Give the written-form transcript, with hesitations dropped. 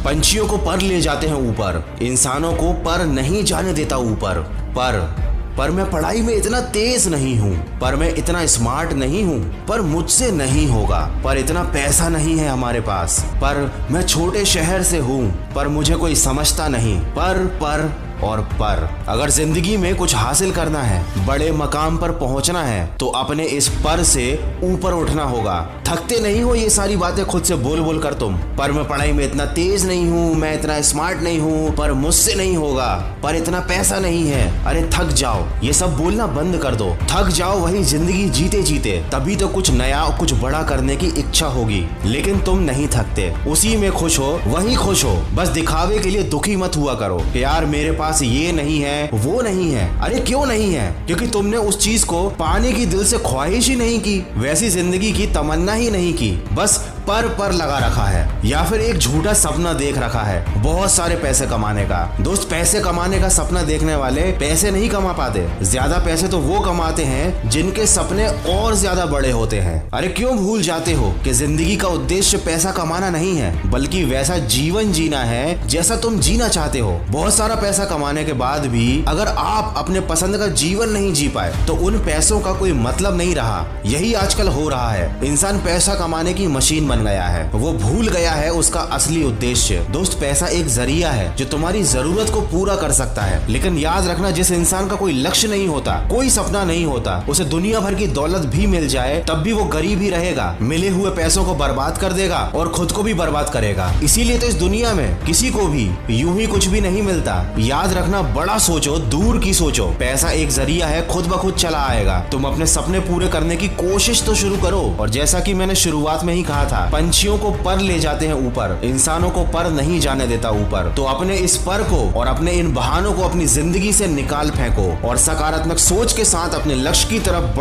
पंछियों को पर ले जाते हैं ऊपर, इंसानों को पर नहीं जाने देता ऊपर। पर मैं पढ़ाई में इतना तेज नहीं हूँ, पर मैं इतना स्मार्ट नहीं हूँ, पर मुझसे नहीं होगा, पर इतना पैसा नहीं है हमारे पास, पर मैं छोटे शहर से हूँ, पर मुझे कोई समझता नहीं। पर अगर जिंदगी में कुछ हासिल करना है, बड़े मकाम पर पहुंचना है, तो अपने इस पर से ऊपर उठना होगा। थकते नहीं हो ये सारी बातें खुद से बोल बोल कर तुम, पर मैं पढ़ाई में इतना तेज नहीं हूँ, मैं इतना स्मार्ट नहीं हूँ, पर मुझसे नहीं होगा, पर इतना पैसा नहीं है। अरे थक जाओ, ये सब बोलना बंद कर दो। थक जाओ वही जिंदगी जीते जीते, तभी तो कुछ नया कुछ बड़ा करने की इच्छा होगी। लेकिन तुम नहीं थकते, उसी में खुश हो, वही खुश हो। बस दिखावे के लिए दुखी मत हुआ करो कि यार मेरे पास ये नहीं है, वो नहीं है। अरे क्यों नहीं है? क्योंकि तुमने उस चीज को पाने की दिल से ख्वाहिश ही नहीं की, वैसी जिंदगी की तमन्ना ही नहीं की, बस पर लगा रखा है, या फिर एक झूठा सपना देख रखा है बहुत सारे पैसे कमाने का। दोस्त, पैसे कमाने का सपना देखने वाले पैसे नहीं कमा पाते। ज्यादा पैसे तो वो कमाते हैं जिनके सपने और ज्यादा बड़े होते हैं। अरे क्यों भूल जाते हो कि जिंदगी का उद्देश्य पैसा कमाना नहीं है, बल्कि वैसा जीवन जीना है जैसा तुम जीना चाहते हो। बहुत सारा पैसा कमाने के बाद भी अगर आप अपने पसंद का जीवन नहीं जी पाए, तो उन पैसों का कोई मतलब नहीं रहा। यही आजकल हो रहा है। इंसान पैसा कमाने की मशीन बन गया है, वो भूल गया है उसका असली उद्देश्य। दोस्त, पैसा एक जरिया है जो तुम्हारी जरूरत को पूरा कर सकता है, लेकिन याद रखना, जिस इंसान का कोई लक्ष्य नहीं होता, कोई सपना नहीं होता, उसे दुनिया भर की दौलत भी मिल जाए तब भी वो गरीब ही रहेगा। मिले हुए पैसों को बर्बाद कर देगा और खुद को भी बर्बाद करेगा। इसीलिए तो इस दुनिया में किसी को भी यूं ही कुछ भी नहीं मिलता। याद रखना, बड़ा सोचो, दूर की सोचो। पैसा एक जरिया है, खुद ब खुद चला आएगा। तुम अपने सपने पूरे करने की कोशिश तो शुरू करो। और जैसा कि मैंने शुरुआत में ही कहा था, पंछियों को पर ले जाते हैं ऊपर, इंसानों को पर नहीं जाने देता ऊपर। तो अपने इस पर को और अपने इन बहानों को अपनी जिंदगी से निकाल फेंको और सकारात्मक सोच के साथ अपने लक्ष्य की तरफ